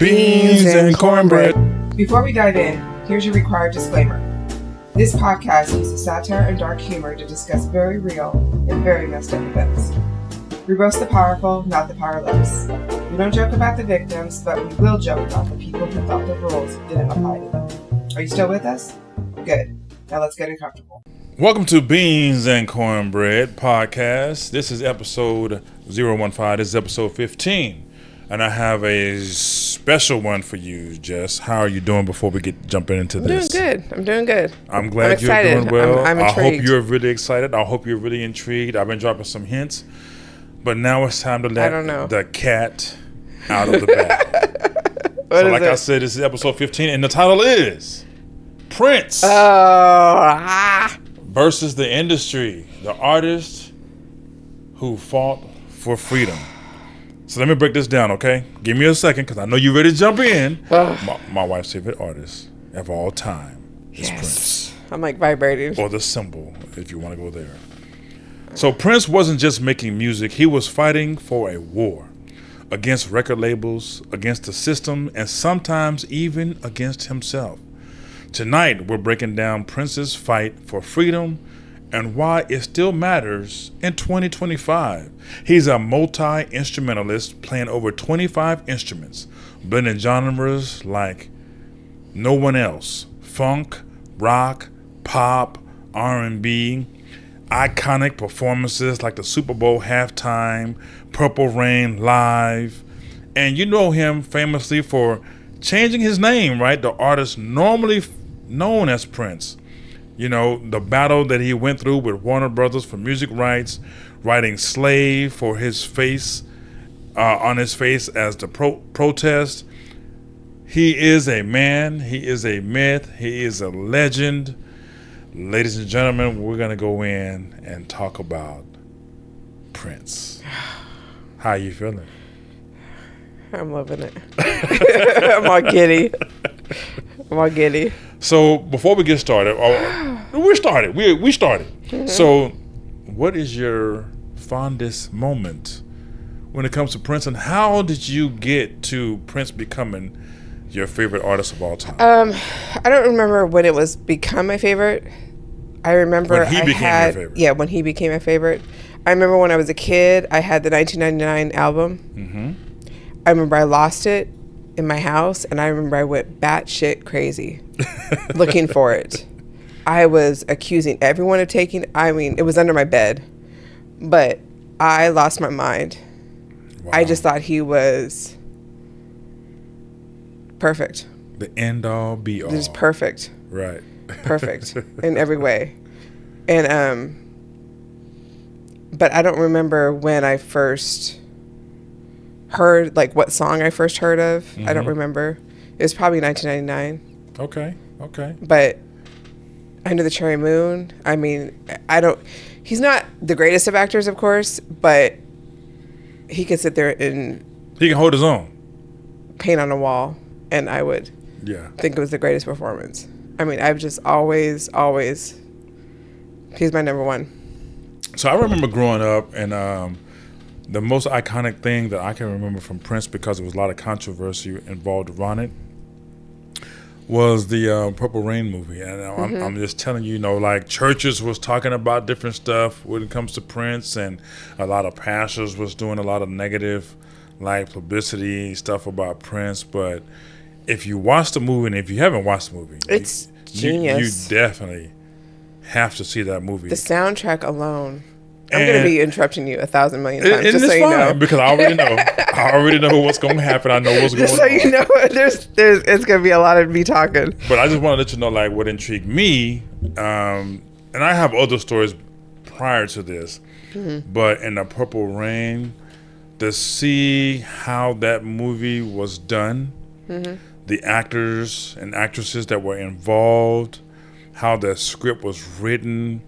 Beans and Cornbread. Before we dive in, here's your required disclaimer. This podcast uses satire and dark humor to discuss very real and very messed up events. We roast the powerful, not the powerless. We don't joke about the victims, but we will joke about the people who thought the rules didn't apply to them. Are you still with us? Good. Now let's get uncomfortable. Welcome to Beans and Cornbread podcast. This is episode 015. This is episode 15. And I have a special one for you, Jess. How are you doing before we jump into this? I'm doing good. I'm glad you're doing well. I'm intrigued. I hope you're really excited. I hope you're really intrigued. I've been dropping some hints. But now it's time to let the cat out of the bag. So like I said, this is episode 15. And the title is Prince versus the industry. The artist who fought for freedom. So let me break this down, okay? Give me a second, because I know you're ready to jump in. My wife's favorite artist of all time is Prince. I'm like vibrating. Or the symbol, if you want to go there. So Prince wasn't just making music. He was fighting for a war against record labels, against the system, and sometimes even against himself. Tonight, we're breaking down Prince's fight for freedom and why it still matters in 2025. He's a multi-instrumentalist playing over 25 instruments, blending genres like no one else. Funk, rock, pop, R&B, iconic performances like the Super Bowl halftime, Purple Rain live. And you know him famously for changing his name, right? The artist normally known as Prince. You know, the battle that he went through with Warner Brothers for music rights, writing Slave for his face, on his face as the protest. He is a man. He is a myth. He is a legend. Ladies and gentlemen, we're going to go in and talk about Prince. How are you feeling? I'm loving it. I'm all giddy. So before we get started, we started. Mm-hmm. So what is your fondest moment when it comes to Prince, and how did you get to Prince becoming your favorite artist of all time? I don't remember when it was become my favorite. I remember when he became your favorite. Yeah, when he became my favorite. I remember when I was a kid, I had the 1999 album. Mm-hmm. I remember I lost it in my house, and I remember I went batshit crazy looking for it. I was accusing everyone of taking, it was under my bed, but I lost my mind. Wow. I just thought he was perfect. The end all be all. Just perfect. Right. Perfect in every way. And, but I don't remember when I first heard, like what song I first heard of. Mm-hmm. I don't remember. It was probably 1999. Okay. But Under the Cherry Moon, he's not the greatest of actors, of course, but he could sit there and he can hold his own. Paint on a wall, and I would think it was the greatest performance. I've just always, he's my number one. So I remember growing up, and the most iconic thing that I can remember from Prince, because there was a lot of controversy involved around it, was the Purple Rain movie. And I'm just telling you, like churches was talking about different stuff when it comes to Prince, and a lot of pastors was doing a lot of negative like publicity stuff about Prince. But if you watch the movie, and if you haven't watched the movie, it's genius. You definitely have to see that movie. The soundtrack alone. I'm going to be interrupting you 1,000 million times, just so you know. Because I already know. I already know what's going to happen. I know what's going on. Just so you know, it's going to be a lot of me talking. But I just want to let you know, like, what intrigued me, and I have other stories prior to this, but in the Purple Rain, to see how that movie was done, the actors and actresses that were involved, how the script was written,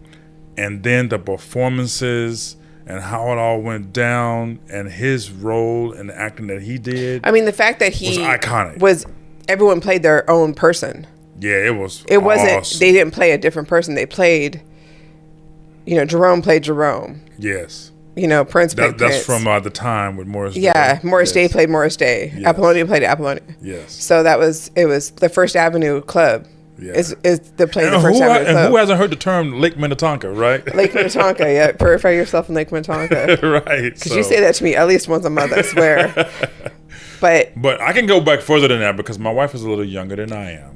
and then the performances and how it all went down, and his role in the acting that he did. The fact that he was iconic. Everyone played their own person. Yeah, it was. It wasn't. They didn't play a different person. They played. Jerome played Jerome. Yes. Prince played Prince. That's from the time with Morris Day. Yeah, Morris Day played Morris Day. Yes. Apollonia played Apollonia. Yes. So it was the First Avenue Club. Yeah. Is the play the First Avenue Club. And who hasn't heard the term Lake Minnetonka, right? Lake Minnetonka, yeah. Purify yourself in Lake Minnetonka. Right. Because you say that to me at least once a month, I swear. But I can go back further than that because my wife is a little younger than I am.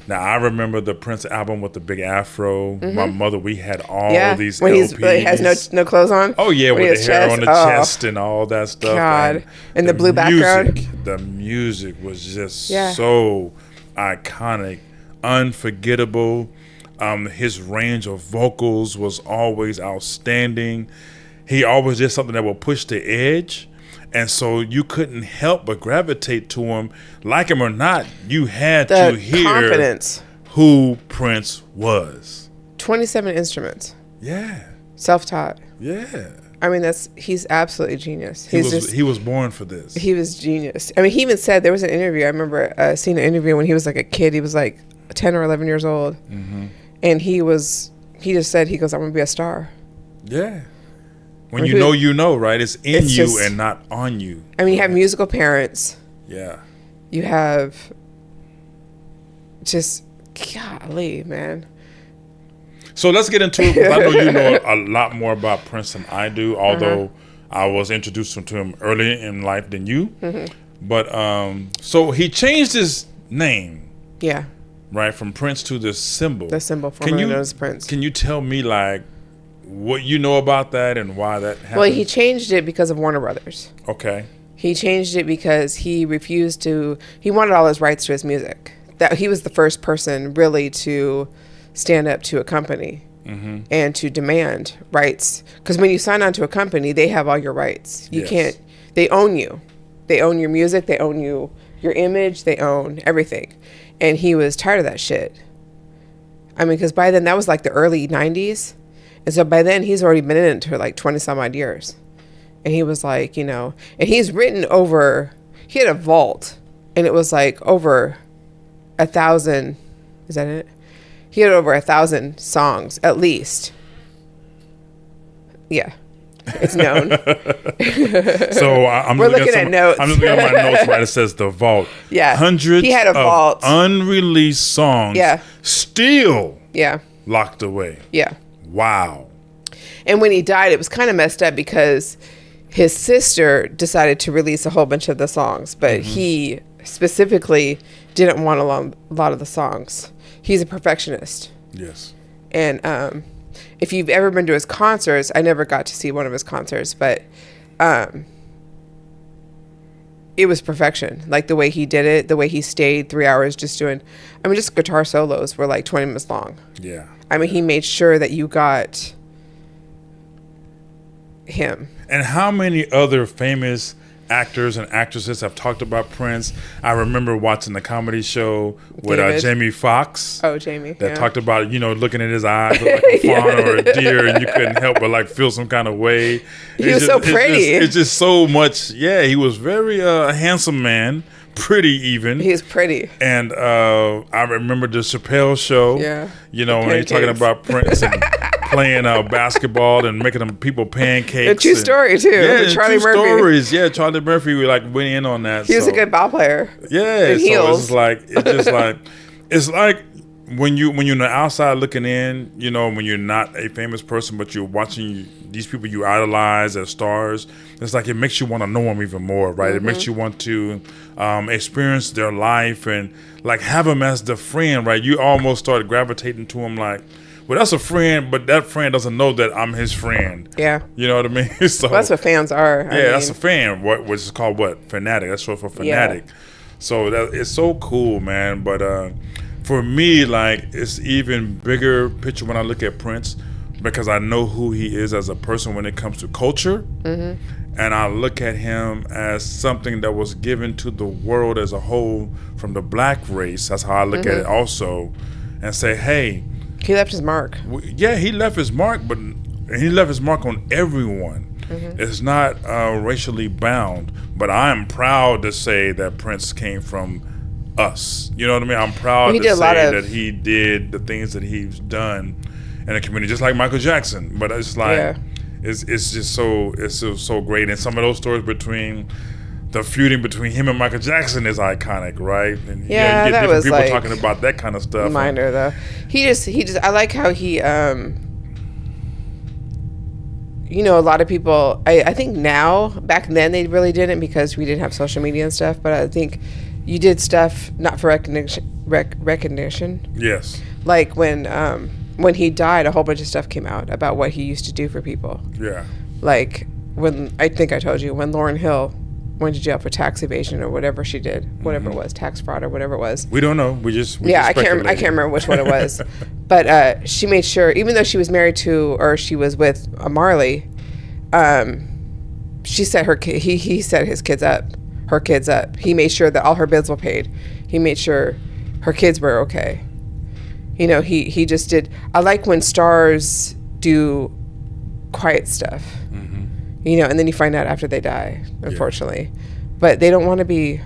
Now, I remember the Prince album with the big afro. Mm-hmm. My mother, we had all these when LPs. When he has no clothes on? Oh, yeah, with the hair on the chest and all that stuff. God. And the blue background? The music was just so iconic, unforgettable. His range of vocals was always outstanding. He always did something that would push the edge. And so you couldn't help but gravitate to him. Like him or not, you had to hear confidence. Who Prince was. 27 instruments. Yeah. Self-taught. Yeah. I mean, he's absolutely genius. He was born for this. He was genius. I mean, he even said, there was an interview. I remember seeing an interview when he was like a kid. He was like 10 or 11 years old. Mm-hmm. And he just said, he goes, I'm going to be a star. Yeah. When you know, right? It's in you and not on you. I mean, you have musical parents. Yeah. You have just, golly, man. So let's get into it. Because I know you know a lot more about Prince than I do, although I was introduced to him earlier in life than you. Mm-hmm. But so he changed his name. Yeah. Right, from Prince to the symbol. The symbol formerly known as Prince. Can you tell me, like, what you know about that and why that happened? Well, he changed it because of Warner Brothers. Okay. He changed it because he refused to. He wanted all his rights to his music. That he was the first person really to stand up to a company and to demand rights. Because when you sign on to a company, they have all your rights. You can't. They own you. They own your music. They own your image. They own everything. And he was tired of that shit. I mean, because by then that was like the early 90s. And so by then he's already been in it for like 20 some odd years. And he was like, and he's written he had a vault and it was like over 1,000, is that it? He had over 1,000 songs at least. Yeah. It's known. So we're looking at notes. I'm just looking at my notes, right? It says the vault. Yeah. Hundreds he had a vault. Unreleased songs. Yeah. Still. Yeah. Locked away. Yeah. Wow. And when he died, it was kind of messed up because his sister decided to release a whole bunch of the songs, but he specifically didn't want a lot of the songs. He's a perfectionist. Yes. And if you've ever been to his concerts, I never got to see one of his concerts, but it was perfection. Like the way he did it, the way he stayed 3 hours just guitar solos were like 20 minutes long. Yeah. I mean, he made sure that you got him. And how many other famous actors and actresses have talked about Prince? I remember watching the comedy show with Jamie Foxx. Oh, Jamie. That talked about, looking in his eyes like a fawn or a deer, and you couldn't help but like feel some kind of way. He was so pretty. It's just so much. Yeah, he was very handsome man. Pretty even. He's pretty. And I remember the Chappelle show. Yeah. When they're talking about Prince and playing basketball and making them people pancakes. A true story too. Yeah, Charlie true Murphy. Stories. Yeah, Charlie Murphy went in on that. He was a good ball player. Yeah. So it's like when you're on the outside looking in, when you're not a famous person but you're watching these people you idolize as stars, it's like it makes you want to know them even more, right? It makes you want to experience their life and like have them as the friend, right? You almost start gravitating to them like, well, that's a friend, but that friend doesn't know that I'm his friend. Yeah. You know what I mean? So that's what fans are. I mean, that's a fan, which is called what? Fanatic. That's short for fanatic. Yeah. So it's so cool, man. But for me, like, it's even bigger picture when I look at Prince because I know who he is as a person when it comes to culture. Mm-hmm. And I look at him as something that was given to the world as a whole from the black race. That's how I look at it also. And say, hey, he left his mark. Yeah, he left his mark, but he left his mark on everyone. Mm-hmm. It's not racially bound, but I am proud to say that Prince came from us. You know what I mean? I'm proud to say that he did the things that he's done in the community, just like Michael Jackson. But it's like it's just so great. And some of those stories between the feuding between him and Michael Jackson is iconic, right? And yeah, you get that different was people like talking about that kind of stuff. Minor though. He just I like how he you know, a lot of people, I think now, back then they really didn't because we didn't have social media and stuff, but I think you did stuff not for recognition. Yes. Like when he died, a whole bunch of stuff came out about what he used to do for people. Yeah. Like when, I think I told you, when Lauryn Hill went to jail for tax evasion or whatever she did, whatever it was, tax fraud or whatever it was. We don't know. We I can't remember which one it was. But she made sure, even though she was married to, or she was with Marley, she set he set her kids up. He made sure that all her bills were paid. He made sure her kids were okay. You know, he just did. I like when stars do quiet stuff. You know, and then you find out after they die, unfortunately. Yeah. But they don't want to be.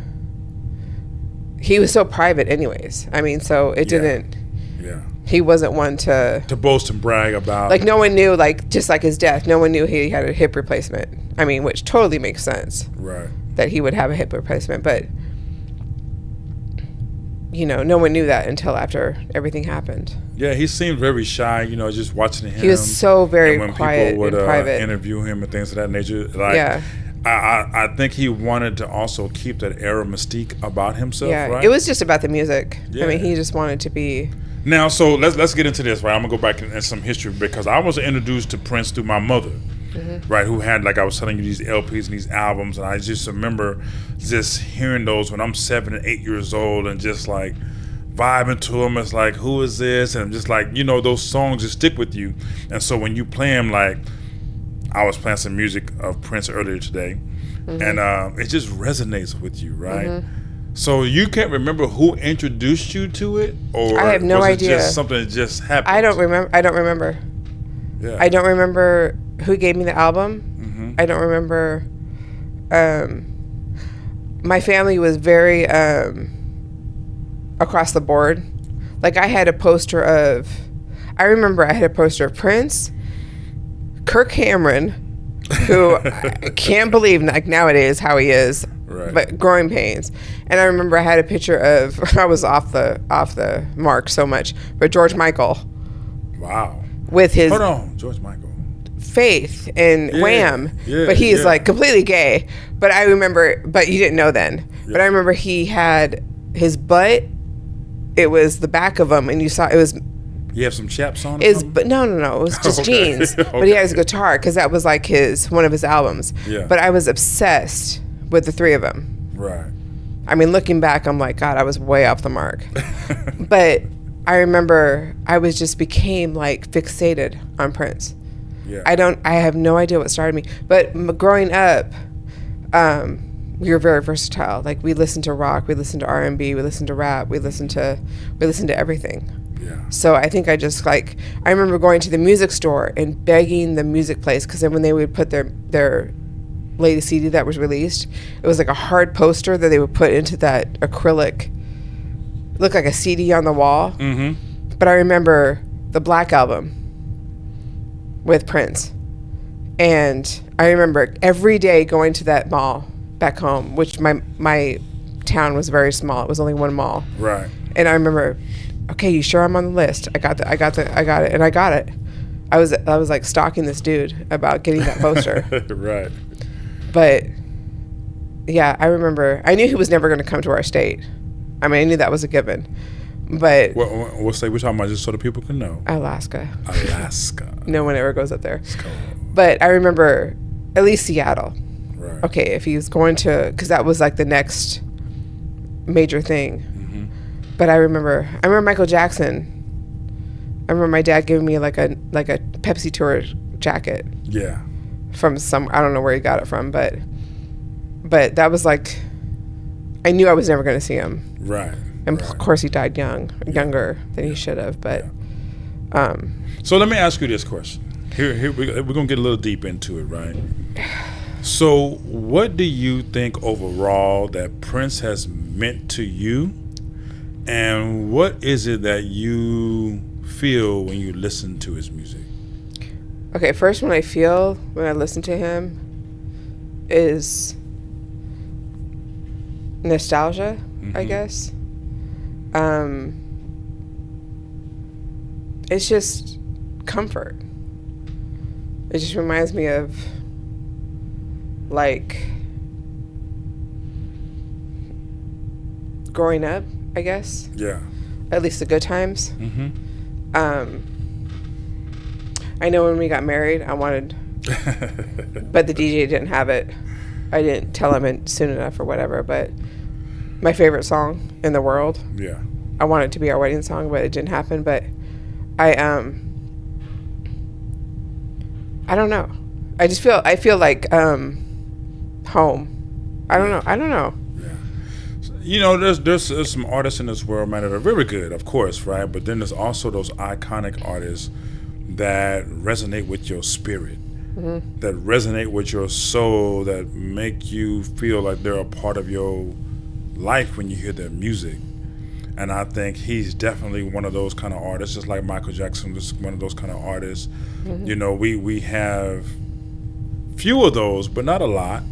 He was so private, anyways. I mean, so it didn't. Yeah. He wasn't one to boast and brag about. Like no one knew, like just like his death, no one knew he had a hip replacement. I mean, which totally makes sense. Right. That he would have a hip replacement, but you know, no one knew that until after everything happened. Yeah, he seemed very shy, you know, just watching him. He was so very quiet and when people would private. interview him and things of that nature. Like, yeah. I think he wanted to also keep that era mystique about himself, right? It was just about the music. Yeah. I mean, he just wanted to be... Now, so let's get into this, right? I'm going to go back in some history because I was introduced to Prince through my mother, right, who had, like I was telling you, these LPs and these albums, and I just remember just hearing those when I'm 7 and 8 years old and just like vibing to them. It's like, who is this? And just like, you know, those songs just stick with you. And so when you play them, like I was playing some music of Prince earlier today, and it just resonates with you, right? So you can't remember who introduced you to it, or I have no idea. Just something that just happened? I don't remember. Yeah. I don't remember who gave me the album. I don't remember. My family was very across the board. Like I had a poster of. I remember I had a poster of Prince, Kirk Cameron, who I can't believe like nowadays how he is. Right. But growing pains. And I remember I had a picture of, I was off the mark so much, but George Michael. Wow. With his Hold on, George Michael. Faith and Wham. Yeah, but he's like completely gay. But I remember, but you didn't know then. Yeah. But I remember he had his butt, it was the back of him, and you saw, it was. You have some chaps on? But no, it was just jeans. Okay. But he has a guitar, because that was like one of his albums. Yeah. But I was obsessed with the three of them. Right. I mean, looking back, I'm like, God, I was way off the mark. But I remember I became like fixated on Prince. Yeah. I have no idea what started me. But growing up, we were very versatile. Like we listened to rock, we listened to R&B, we listened to rap, we listened to everything. Yeah. So I think I just like, I remember going to the music store and begging the music place, because then when they would put their latest CD that was released, it was like a hard poster that they would put into that acrylic, looked like a CD on the wall. But I remember the Black Album with Prince, and I remember every day going to that mall back home, which my town was very small. It was only one mall. Right. And I remember, okay, you sure I'm on the list? I got it, and I got it. I was like stalking this dude about getting that poster. Right. But yeah, I remember, I knew he was never going to come to our state. I mean, I knew that was a given. But what state we're talking about, just so the people can know? Alaska. No one ever goes up there. It's cold. But I remember at least Seattle. Right. Okay, if he's going to, because that was like the next major thing. But I remember Michael Jackson. I remember my dad giving me like a Pepsi Tour jacket. Yeah. From I don't know where he got it from, but that was like, I knew I was never going to see him. Right. And of course he died younger than he should have. But so let me ask you this question. Here we're going to get a little deep into it, right? So what do you think overall that Prince has meant to you, and what is it that you feel when you listen to his music? Okay, first one I feel when I listen to him is nostalgia, I guess. It's just comfort. It just reminds me of, like, growing up, I guess. Yeah. At least the good times. I know when we got married, I wanted, but the DJ didn't have it. I didn't tell him it soon enough or whatever, but my favorite song in the world. Yeah. I wanted it to be our wedding song, but it didn't happen. But I don't know. I feel like home. I don't know. Yeah. You know, there's some artists in this world, man, that are very good, of course, right? But then there's also those iconic artists that resonate with your spirit, that resonate with your soul, that make you feel like they're a part of your life when you hear their music. And I think he's definitely one of those kind of artists, just like Michael Jackson was one of those kind of artists. You know, we have few of those, but not a lot,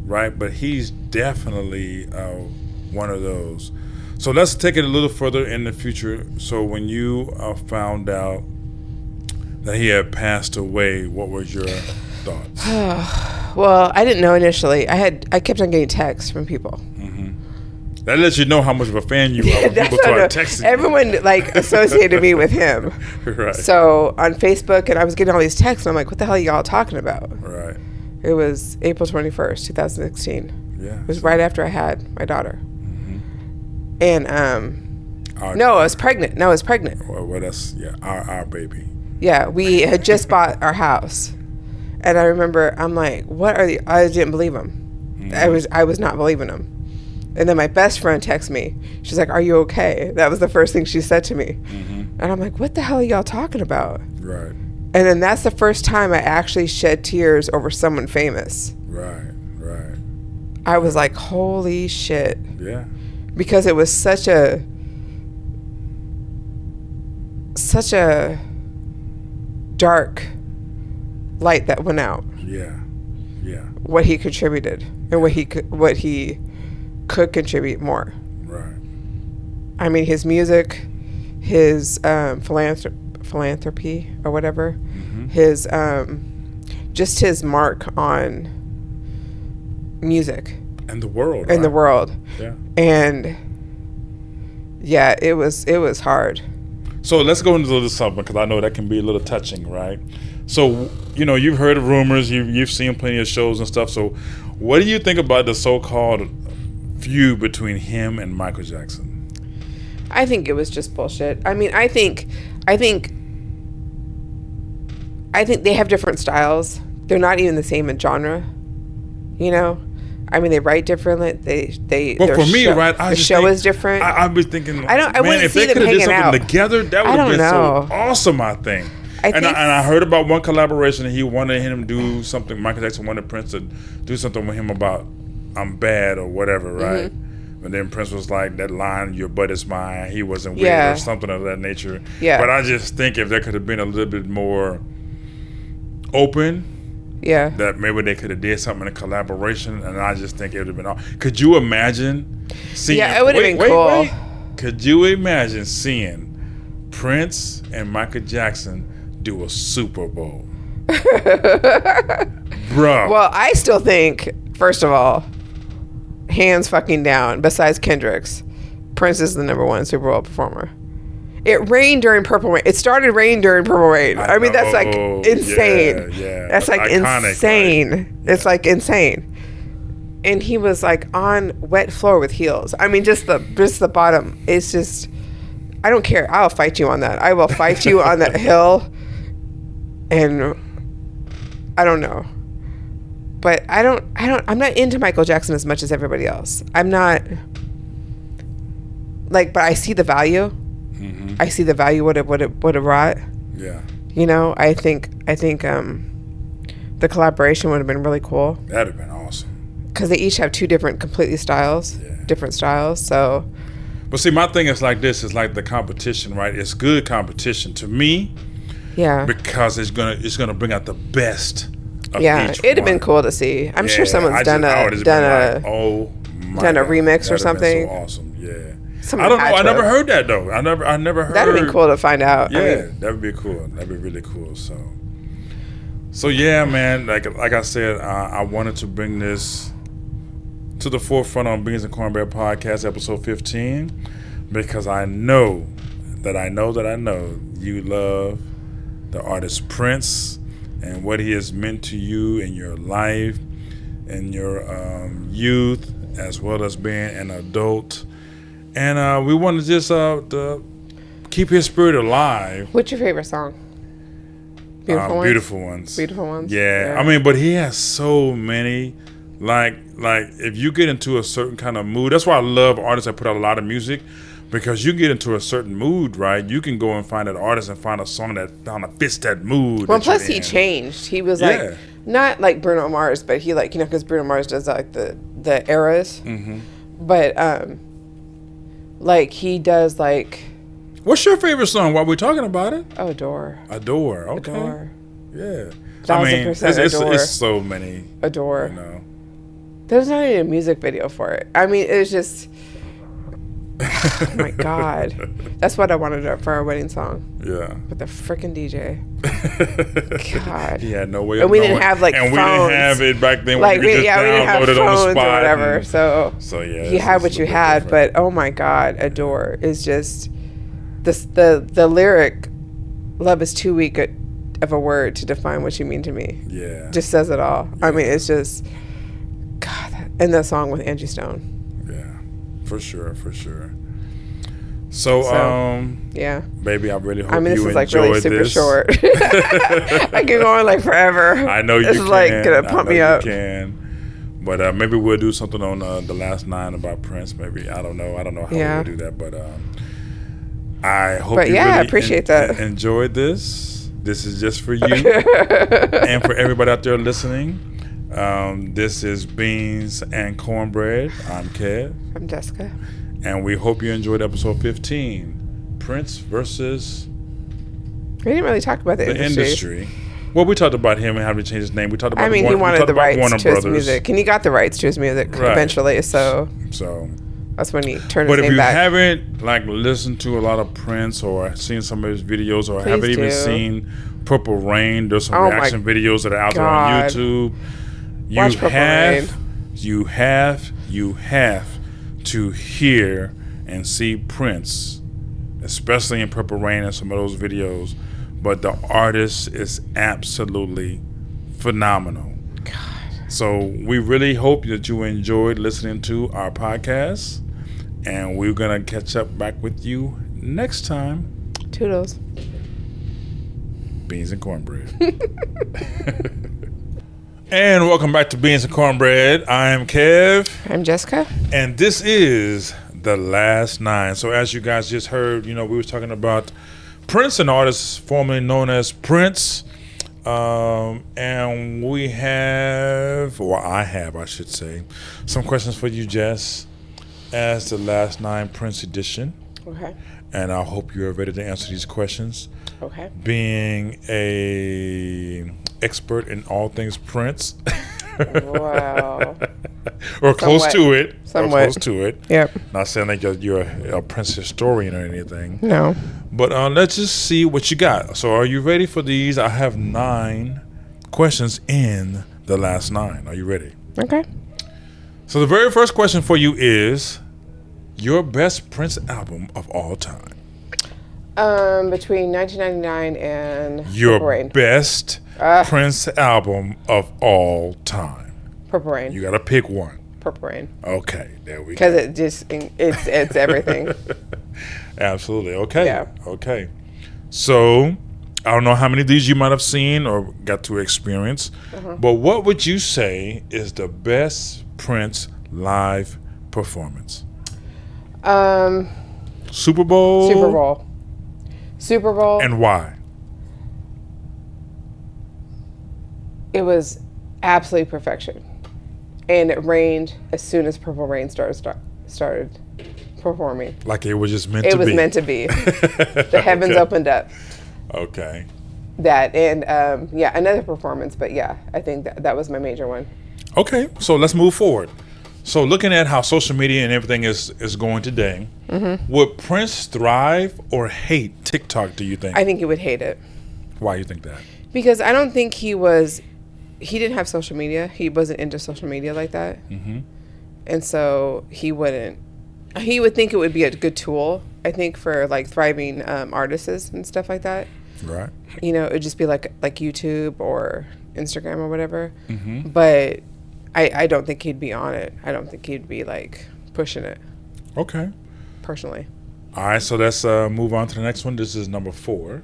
right? But he's definitely one of those. So let's take it a little further in the future. So when you found out that he had passed away, what was your thoughts? Well, I didn't know initially. I kept on getting texts from people. That lets you know how much of a fan you are when people start texting you. Everyone like associated me with him. Right. So on Facebook, and I was getting all these texts, and I'm like, what the hell are y'all talking about? Right. It was April 21st, 2016. Yeah. It was right after I had my daughter. And no, I was pregnant. Well, that's our baby. Yeah, we had just bought our house, and I remember I'm like, what are the? I didn't believe him. I was not believing him. And then my best friend texted me. She's like, "Are you okay?" That was the first thing she said to me. And I'm like, "What the hell are y'all talking about?" Right. And then that's the first time I actually shed tears over someone famous. Right. I was like, "Holy shit!" Yeah. Because it was such a dark light that went out. Yeah. What he contributed and what he could contribute more. Right. I mean, his music, his philanthropy or whatever, his just his mark on music and the world. In the world. Yeah. And yeah, it was hard. So let's go into a little something, because I know that can be a little touching, right? So, you know, you've heard of rumors, you've seen plenty of shows and stuff. So what do you think about the so-called feud between him and Michael Jackson? I think it was just bullshit. I mean, I think they have different styles. They're not even the same in genre. You know, I mean, they write differently. But for me, right, the show is different. I'd be thinking, I wouldn't if see they them could have did hanging something out together, that would have been so awesome, I think. And I heard about one collaboration, and he wanted him to do something. Michael Jackson wanted Prince to do something with him about "I'm bad" or whatever, right? And then Prince was like, that line, "Your butt is mine," he wasn't with, or something of that nature. Yeah. But I just think if there could have been a little bit more open, that maybe they could have did something in a collaboration, and I just think it would have been all. Could you imagine seeing? Yeah, it would have been cool. Could you imagine seeing Prince and Michael Jackson do a Super Bowl? Bro. Well, I still think, first of all, hands fucking down, besides Kendrick's, Prince is the #1 Super Bowl performer. It rained during Purple Rain. It started raining during Purple Rain. I mean, that's like insane. Yeah. That's like iconic, insane. Right? It's like insane. And he was like on wet floor with heels. I mean, just the bottom. It's just, I don't care. I'll fight you on that. I will fight you on that hill. And I don't know. But I'm not into Michael Jackson as much as everybody else. I'm not, like, but I see the value. I see the value what it brought. Yeah. You know, I think the collaboration would have been really cool. That'd have been awesome. Because they each have two different different styles. So. But see, my thing is like this. It's like the competition, right? It's good competition. To me, Yeah. Because it's gonna bring out the best of Yeah, each it'd have been one. cool to see. I'm sure Yeah, someone's I would have been like, oh my done a God, remix or that'd have been something. So awesome, yeah. Someone I don't know. had I to never have. heard that though. I never heard. That'd be cool to find out. Yeah, I mean, that'd be cool. That'd be really cool. So yeah, man. Like I said, I wanted to bring this to the forefront on Beans and Cornbread podcast, episode 15, because I know you love the artist Prince and what he has meant to you in your life, in your youth, as well as being an adult. And we want to just to keep his spirit alive. what's your favorite song? Beautiful Ones? Beautiful Ones. Beautiful Ones? Yeah. I mean, but he has so many. Like if you get into a certain kind of mood, that's why I love artists that put out a lot of music, because you get into a certain mood, right? You can go and find an artist and find a song that kind of fits that mood. Well, plus he changed. He was like, not like Bruno Mars, but he like, because Bruno Mars does like the eras. Mm-hmm. But like he does like. What's your favorite song while we're talking about it? Oh, Adore. Adore. Okay. Adore. Yeah. 1000% it's so many. Adore. You know. There's not even a music video for it. I mean, it was just. Oh my God. That's what I wanted for our wedding song. Yeah. With the freaking DJ. God. He had no way of And we knowing. didn't have like and phones. we didn't have it back then. Like, we we didn't have download it phones on the spot or whatever. So yeah. you had what you had, but oh my God, Adore is just the lyric, love is too weak of a word to define what you mean to me. Yeah. Just says it all. Yeah. I mean, it's just, God, and that song with Angie Stone. Yeah, for sure. So yeah, baby, I really hope this you is like enjoyed really super this. short. I can go on like forever. I know you can. This is like gonna pump me up. You can. But maybe we'll do something on the last 9 about Prince. Maybe I don't know how we'll do that. But I hope. But you yeah, really I appreciate that. Enjoyed this. This is just for you and for everybody out there listening. This is Beans and Cornbread. I'm Kev. I'm Jessica. And we hope you enjoyed episode 15, Prince versus... We didn't really talk about the industry. Well, we talked about him and how to change his name. We talked about he wanted the rights Warner to his Brothers. music. And he got the rights to his music eventually, so that's when he turned his name back. But if you haven't listened to a lot of Prince or seen some of his videos or haven't even seen Purple Rain, there's some reaction videos that are out there on YouTube. You have to hear and see Prince, especially in Purple Rain and some of those videos. But the artist is absolutely phenomenal. God. So we really hope that you enjoyed listening to our podcast, and we're gonna catch up back with you next time. Toodles. Beans and Cornbread. And welcome back to Beans and Cornbread. I am Kev. I'm Jessica. And this is the last 9. So as you guys just heard, we were talking about Prince, an artist formerly known as Prince. And we have, or I should say, some questions for you, Jess, as the last 9 Prince edition. Okay. And I hope you're ready to answer these questions. Okay. Being a expert in all things Prince. Wow. Or close to it. Somewhat. Or close to it. Yep. Not saying like you're a Prince historian or anything. No. But let's just see what you got. So are you ready for these? I have 9 questions in the last 9. Are you ready? Okay. So the very first question for you is your best Prince album of all time. Between 1999 and your Purple Rain. Best Prince album of all time. Purple Rain. You gotta pick one. Purple Rain. Okay, there we go. Because it's everything. Absolutely. Okay. Yeah. Okay. So I don't know how many of these you might have seen or got to experience, but what would you say is the best Prince live performance? Super Bowl. Super Bowl. And why? It was absolute perfection. And it rained as soon as Purple Rain started performing. Like it was just meant to be. It was meant to be. The heavens opened up. Okay. That and another performance. But yeah, I think that was my major one. Okay, so let's move forward. So looking at how social media and everything is going today, would Prince thrive or hate TikTok, do you think? I think he would hate it. Why do you think that? Because I don't think he didn't have social media. He wasn't into social media like that. And so he would think it would be a good tool, I think, for like thriving artists and stuff like that. Right. You know, it would just be like YouTube or Instagram or whatever. But I don't think he'd be on it. I don't think he'd be like pushing it. Okay. Personally. All right, so let's move on to the next one. This is number 4.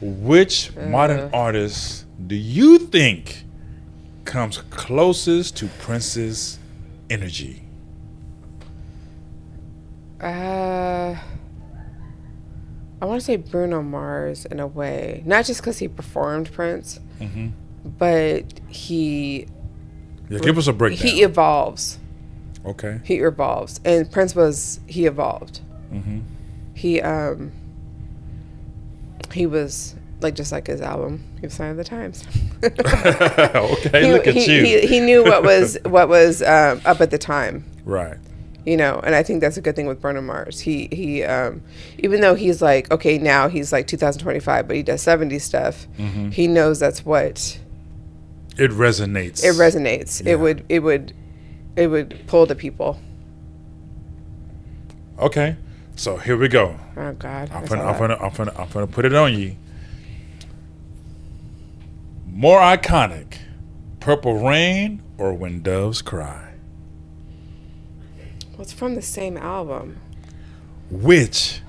Which modern artist do you think comes closest to Prince's energy? I want to say Bruno Mars in a way. Not just because he performed Prince, but he... Yeah, give us a breakdown. He evolves. Okay. He evolves. And Prince he evolved. He was like, just like his album, he was Sign of the Times. Okay, look at you. He knew what was up at the time. Right. You know, and I think that's a good thing with Bruno Mars. He even though he's like, okay, now he's like 2025, but he does 70s stuff. He knows that's what it resonates. It resonates. Yeah. It would pull the people. Okay, so here we go. Oh God! I'm gonna put it on you. More iconic, Purple Rain or When Doves Cry? Well, it's from the same album. Which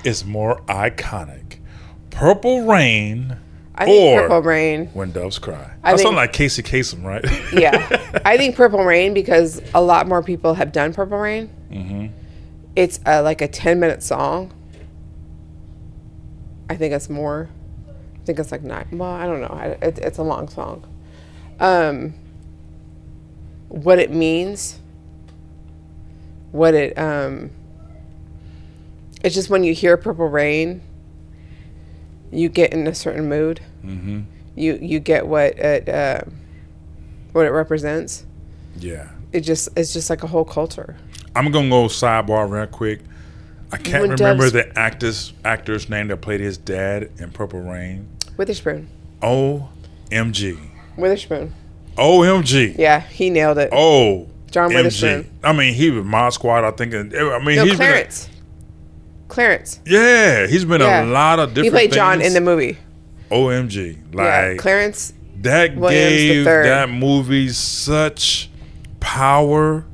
is more iconic, Purple Rain? I think Purple Rain. When Doves Cry. That sounds like Casey Kasem, right? Yeah. I think Purple Rain because a lot more people have done Purple Rain. It's like a 10-minute song. I think it's more. I think it's like 9. Well, I don't know. It's a long song. What it means. It's just when you hear Purple Rain, you get in a certain mood. You get what it represents. Yeah. It's just like a whole culture. I'm gonna go sidebar real quick. I can't remember the actor's name that played his dad in Purple Rain. Witherspoon. OMG. Witherspoon. OMG. Yeah, he nailed it. John Witherspoon. I mean, he was Mod Squad, I think. He's Clarence. Clarence. Yeah, he's been a lot of different He played things. John in the movie. OMG. Like, Clarence that Williams gave III. that movie such power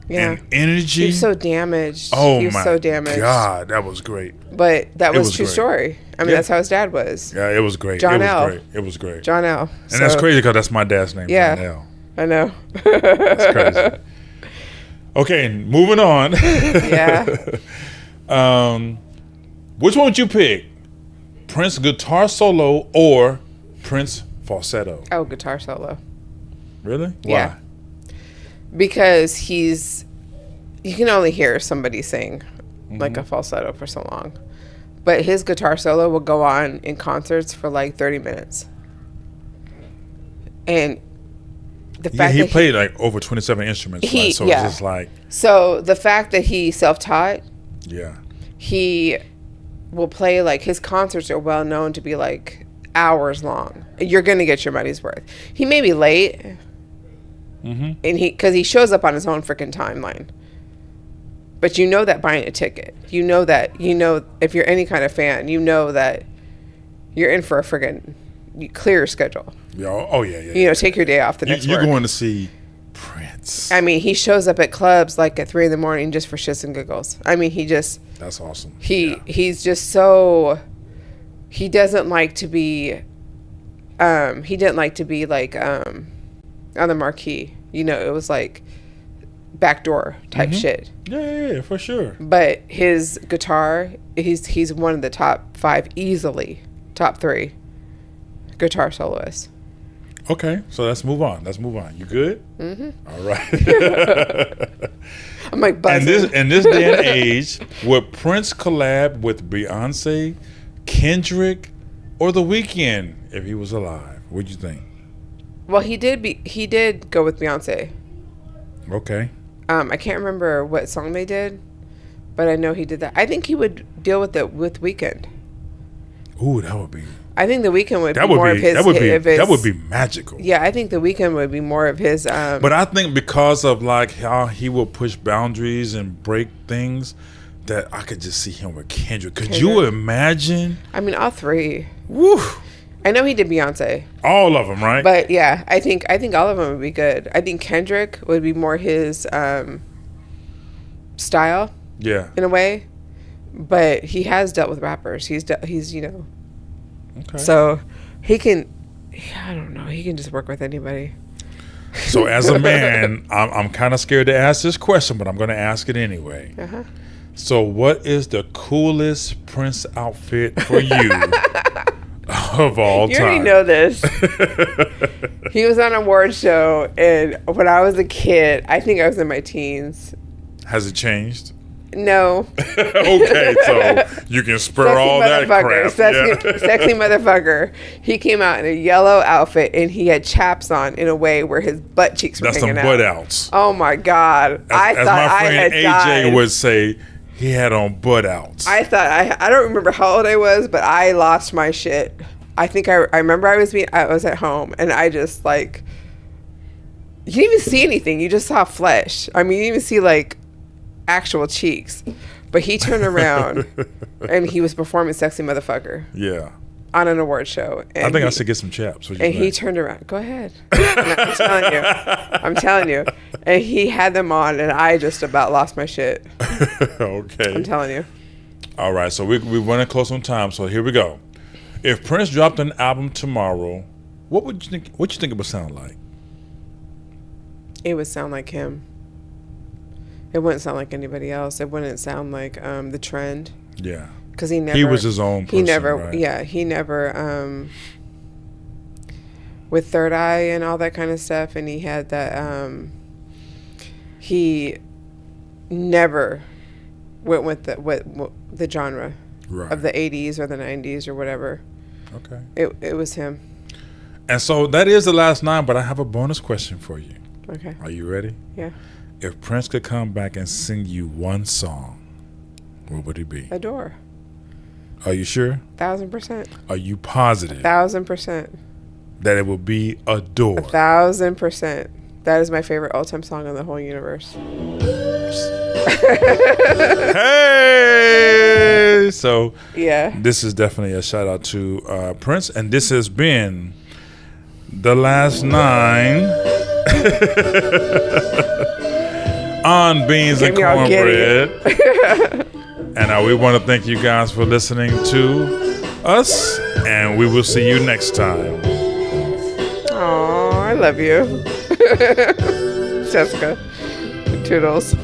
and energy. He was so damaged. Oh, he was my so damaged. God, that was great. But that was true great. story. I mean, that's how his dad was. Yeah, it was great. John it was L. great. It was great. John L. And that's crazy because that's my dad's name, Yeah. John L. I know. That's crazy. Okay, moving on. Yeah. Which one would you pick? Prince guitar solo or Prince falsetto? Oh, guitar solo. Really? Yeah. Why? Because you can only hear somebody sing like a falsetto for so long. But his guitar solo will go on in concerts for like 30 minutes. And the fact he that played like over 27 instruments, right? So it's just like... So the fact that he self-taught, yeah, he will play, like, his concerts are well known to be like hours long. You're going to get your money's worth. He may be late, and because he shows up on his own freaking timeline. But you know that buying a ticket, you know if you're any kind of fan, you know that you're in for a friggin' clear schedule. Yeah. Oh yeah. Take your day off the next. You're work. going to see Prince. I mean, he shows up at clubs like at 3 a.m. just for shits and giggles. I mean, that's awesome. He's just so. He doesn't like to be. He didn't like to be like on the marquee. It was like backdoor type shit. Yeah, for sure. But his guitar, he's one of the top 5 easily, top 3 guitar soloists. Okay, so let's move on. You good? All right. I'm like buzzing. In this day and age, would Prince collab with Beyonce, Kendrick, or The Weeknd if he was alive? What'd you think? Well, he did go with Beyonce. Okay. I can't remember what song they did, but I know he did that. I think he would deal with it with Weeknd. Ooh, that would be. I think The Weeknd would be more of his. That would be magical. Yeah, I think The Weeknd would be more of his. But I think because of like how he will push boundaries and break things, that I could just see him with Kendrick. Could you imagine? I mean, all three. Woo! I know he did Beyonce. All of them, right? But yeah, I think all of them would be good. I think Kendrick would be more his style. Yeah. In a way, but he has dealt with rappers. He's you know. Okay. So he can. I don't know. He can just work with anybody. So as a man, I'm kind of scared to ask this question, but I'm going to ask it anyway. Uh-huh. So what is the coolest Prince outfit for you of all time? You already know this. He was on an award show, and when I was a kid, I think I was in my teens. Has it changed? No. Okay, so you can spur all that crap. Sexy motherfucker. He came out in a yellow outfit, and he had chaps on in a way where his butt cheeks were hanging out. That's some butt outs. Oh my God. As my friend AJ would say, he had on butt outs. I thought, I don't remember how old I was, but I lost my shit. I think I remember I was at home, and I just like, you didn't even see anything. You just saw flesh. I mean, you didn't even see like actual cheeks. But he turned around and he was performing Sexy Motherfucker. Yeah. On an award show. And I think I should get some chaps. And he turned around. Go ahead. I'm telling you. And he had them on, and I just about lost my shit. Okay. I'm telling you. All right. So we're running close on time. So here we go. If Prince dropped an album tomorrow, what would you think? What you think it would sound like? It would sound like him. It wouldn't sound like anybody else. It wouldn't sound like The Trend. Yeah. Because he was his own person. He never with Third Eye and all that kind of stuff, and he had that he never went with the genre of the 80s or the 90s or whatever. Okay. It was him. And so that is the last 9, but I have a bonus question for you. Okay. Are you ready? Yeah. If Prince could come back and sing you one song, what would it be? Adore. Are you sure? 1,000%. Are you positive? 1,000%. That it will be Adore? 1,000%. That is my favorite all-time song in the whole universe. Hey! So yeah, this is definitely a shout out to Prince, and this has been the last 9 on Beans and Cornbread. And we want to thank you guys for listening to us, and we will see you next time. Oh, I love you. Jessica. Toodles.